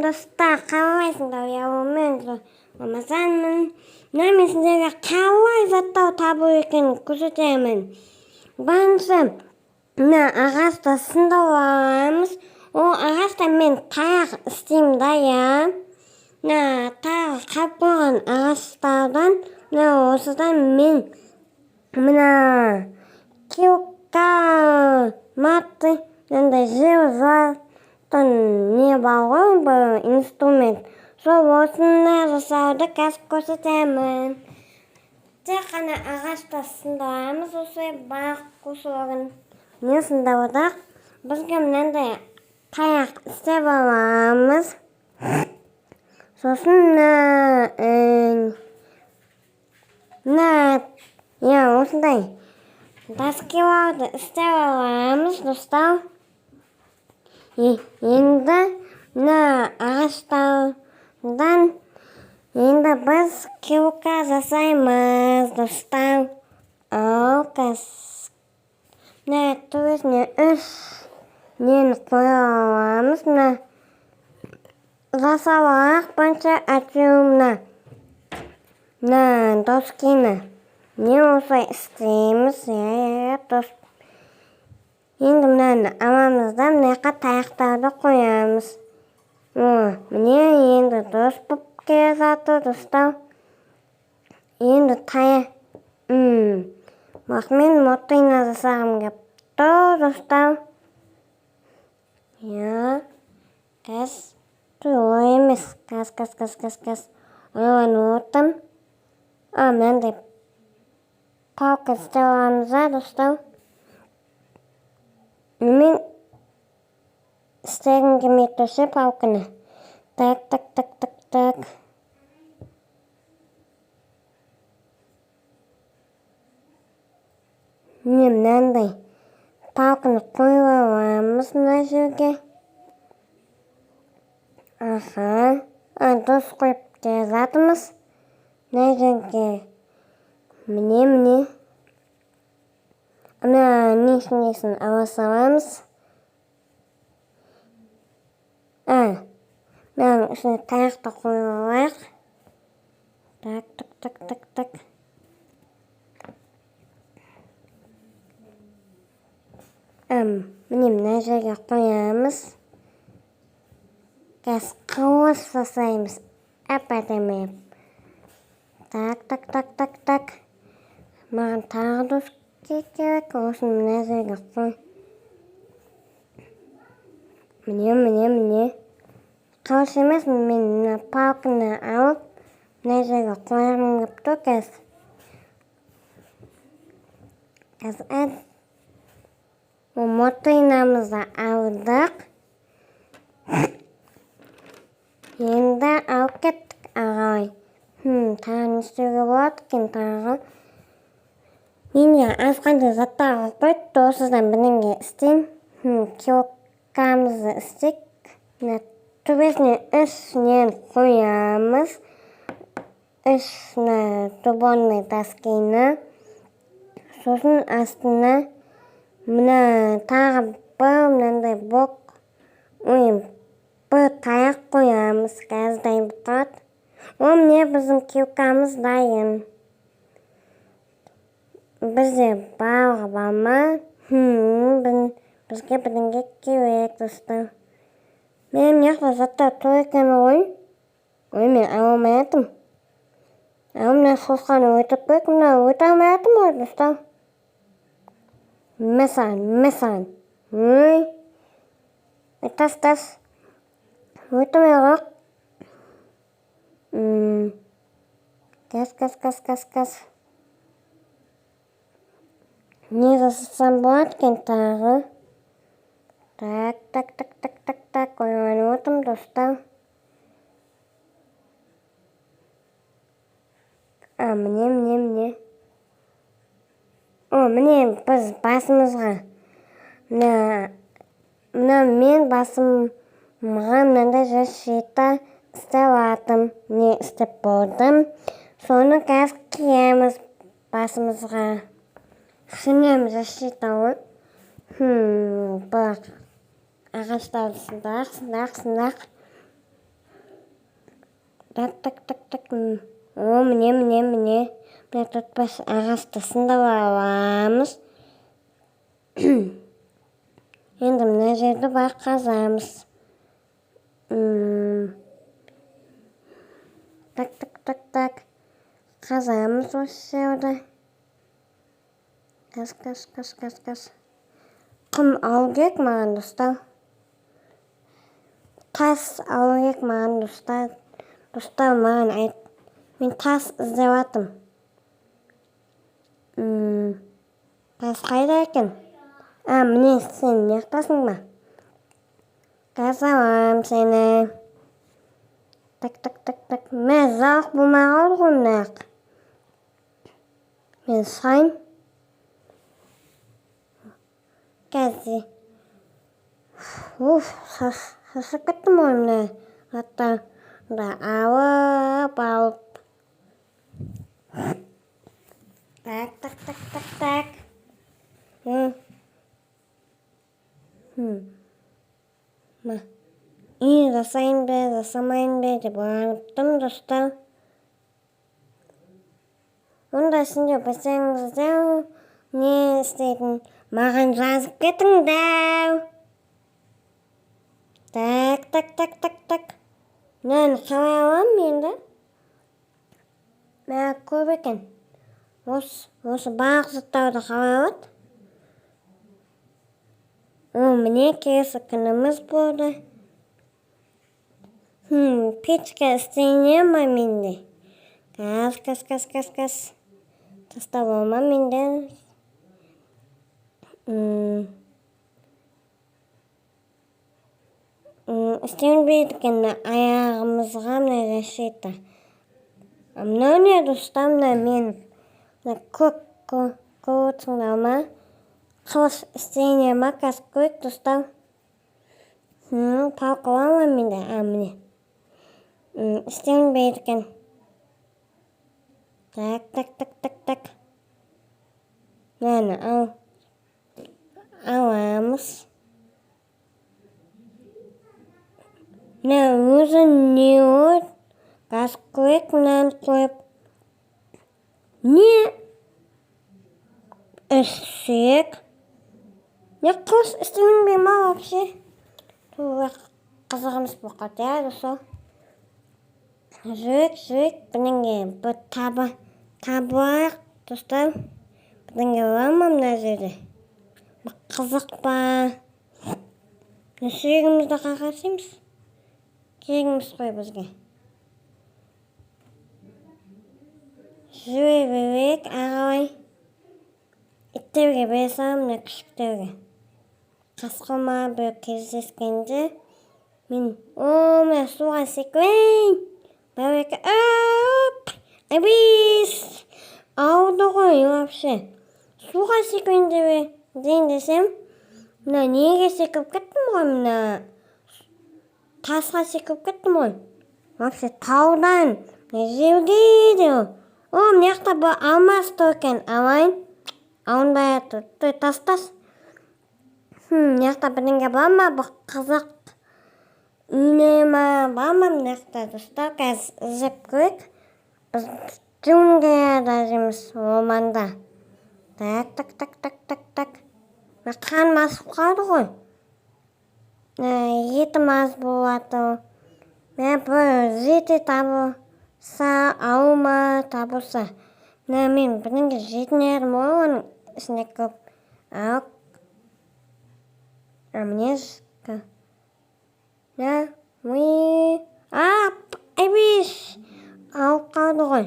достар, қалайсыңдар ұялумен болмасам мен сіздерге қалай заттар табу екенін көрсетемін. Бірінші мына ағашты сындырып аламыз. Ол ағашта мен таяқ істеймін да, иә. Мына таяқ қалып қойған ағаштардан осыдан мен мына килка маты мынандай жел не бар ғой, бір инструмент. Сол осыны жасауды қазір көрсетемін. Тек қана ағашты сындырамыз, осы бақ қосылығын. Не сындырдық? Бізге мынандай таяқ істеп аламыз. Сосын осындай доскаларды істеп аламыз, достар. Енді мына ағаштардан біз килка жасаймыз, достар. Мына төбесіне 3 нені қоя аламыз. Мына жасалақ бірінші әтеуімді мына доскені не осылай істейміз, дос. Енді мынаны аламыз да мына таяқтарды қоямыз. Міне енді дос болып келе жатыр, достар. Енді бірақ мен мотыйна жасағым келіп тұр, достар. Ой емес, қаз. Ойланып отырмын. Мынандай палка істеп аламыз, достар. Мен істегім келмей тұрса палканы. Так. Мынандай палканы қойып аламыз мына жерге. Дұрыс қойып келе жатырмыз. Мына жерге міне. Мына несін ала саламыз. Мынаның үстіне таяқты қойып алайық. Так. Міне мына жерге қоямыз. Қазір қауыс жасаймыз. Әп-әдемі. Так. Маған тағы дұрыс керек. Осыны мына жерге қой. Міне. Қауыс емес, мен мына палканы алып, мына жерге қойғым келіп тұр қазір. Қазір мотыйнамызды алдық. Енді алып кеттік ағай. Тағы не істеуге болады екен тағы. Менде азғандай заттар қойды, осыдан бірдеңе істеймін. Килкамызды істейік. Мына төбесіне 3 нені қоямыз. 3 дубонный доскені. Сосын астына мына тағы бір мынандай бір таяқ қоямыз. Қазір дайын бұқат. Міне біздің килкамыз дайын. Бізде бағы бар ма? Бізге бірдеңе керек, достар. Мен мына заттар тұр екен ғой. Мен ала алмай жатырмын. Мына шошқаны өйтіп қойып, мына өте алмай жатырмын ғой, достар. Мәсаған. Тас. Өйтімей қоқ. Қаз. Не жасасам болады екен тағы? Так. Ойланып отырмын, достар. Міне. Міне біз басымызға. Мына мен басымға мынандай защита істеп атым. Не істеп болдым. Соны қазір киеміз басымызға. Шынем защита ғой. Бірақ ағаштарды сындақ. Так. О, міне. Міне тұтпас ағастысын да аламыз. Енді мына жерді бар қазамыз. Так. Қазамыз осы жерді. Қаз. Құм алу керек маған, достар. Тас алу керек маған, достар. Достар маған айт. Мен тас іздеп атым. Тас қайда екен? Міне сен неқтасың ба? Қазалам сені. Так. Мен зауық болмай қалды ғой мынақ. Мен сайын. Қазір. Сасып кеттім ғой мына. Аттарды алып. Так. Жасайын бе, жасамайын бе деп ойланыптым, достар. Онда сендер білсеңіздер, не істейтін маған жазып кетіңдер. Так. Мынаны қалай аламын енді? Мә көп екен. Осы барлық заттарды қалай алады? Міне келесі күніміз болды. Печка істейіне ма менде? Қаз. Тастап олма менде. Істенбейді екен аяғымызға мына решета. Мынау не, достар, мына мен көк отырсыңдар ма? Қылыш істейіне ма қазір көк, достар? Талқылама менде, міне. Істенбейді екен. Так. Мынаны аламыз. Мына өзі не ой? Газ қойып, мынаны қойып. Не? Ішсек? Не қылыш істенбей ма вообще? Қызығымыз боқат, достар. Жүрек, бірдеңе бір табылайық, достар. Бірдеңе бар ма мына жерде? Қызық па? Жүрегімізді қағасымыз? Керегіміз қой бізге. Жүрек, ағалай. Иттерге берсам, мына күшіктерге. Қасқырма бір кездескенде. Мына суға секірейін. Бәуеке, әбейс! Ауды ғой, вообще. Суға секірейін дейін десем, мына неге секіріп кеттім ғой, мына тасқа секіріп кеттім ғой. Вообще таудан, жерге де. Мынақта бір алмас тұр екен, алайын. Алынбай тұр, тастас. Мынақта бірдеңе бар ма, бір қызық үнема бар ма мынақта, достар? Қазір іздеп көрейік. Біз джунглияда жүрміз, орманда. Так. Қан басып қалды ғой. Етім аз болады. Бір жете табылса, алма табылса. Мен бірдеңе жетін едім ғой, оның ішінде көп. Міне жыққа. Әбейш! Алып қалды ғой.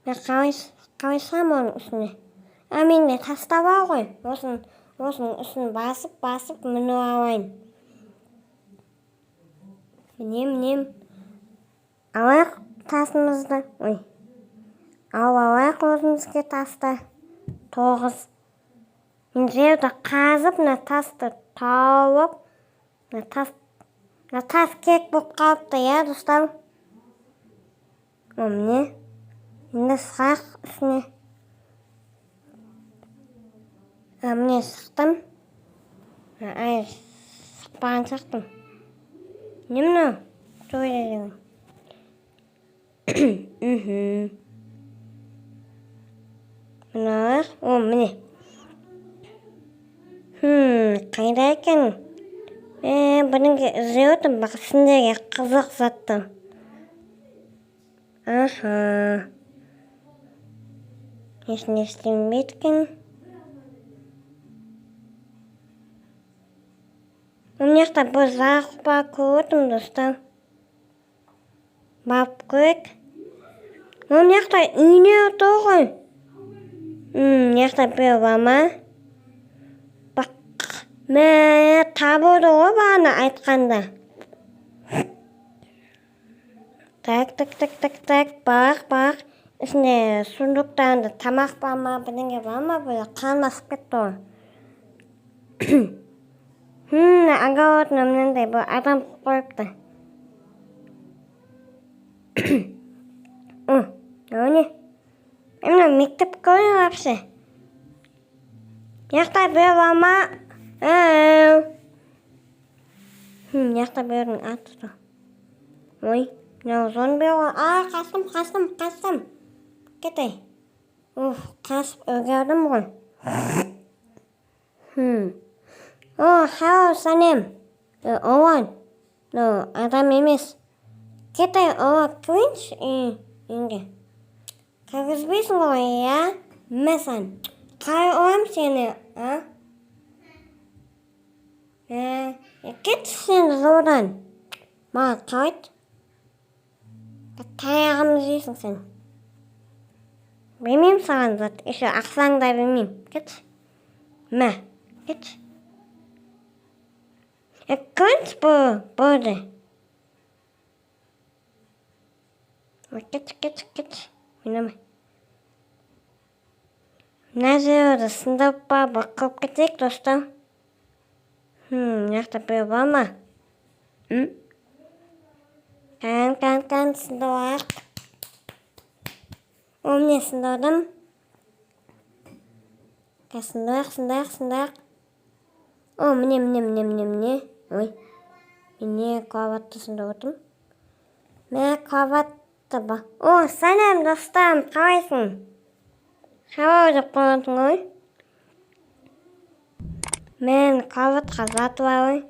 Қалай сам оның үстіне? Менде таста бар ғой. Осының үстін басып міну алайын. Міне. Алайық тасымызды. Алайық өзімізге тасты. 9. Мен жерді қазып, мына тасты тауып, мына тас кек болып қалыпты, достар. Міне. Енді сұрақ үстіне. Міне сықтым. Сықпаған сақтым. Не мынау? Жойды деген. Mına bak. Mine. Қайда екен? Бұныңға іздеп отырмын, бақ сендерге қызық затты. Аха. Несіне істемейді екен? Мына жақта бір зақ бар көріп отырмын, достар. Барып көрейік. Мына жақта үйне отыр ғой. Мына жақта бір бар ма? Бақ, мә табылды ғой бағана айтқанда. Так, бақ. Ішінде сундуктарында тамақ бар ма, бірдеңе бар ма, böyle қалмасып кетті ғой. Огородына мынандай бір адам қойыпты. Не? Мына мектеп көрі вообще. Яқта бір бар ма? Яқта бірдің аты тұр. Ой, мынау зомби ғой. Қастым. Кетей. Қасып өгердім ғой. Хау санем. Оған. Адам емес. Кетей, кірінші. Енді. Кіргізбейсің ғой, я? Мәсін. Қай ойым сені, а? Кет сен зордан. Маған қайт. Таяғымды жейсің сен. Білмеймін саған зат. Еще ақсаң да білмеймін. Кет. Мә, кет. Көнс бұрды. Кет. Ойнамай. Мына жерді сындырып бар бақырып кетейік, достар. Яқта бір бар ма? Қан, сындырайық. Міне сындырдым. Сындырайық. Міне. Ой, міне кроватты сындырдым. Міне кроватты бар. Сәлем, достарым, қалайсың? Қалай деп қойдың ғой? Мен кроватқа жатып алайын.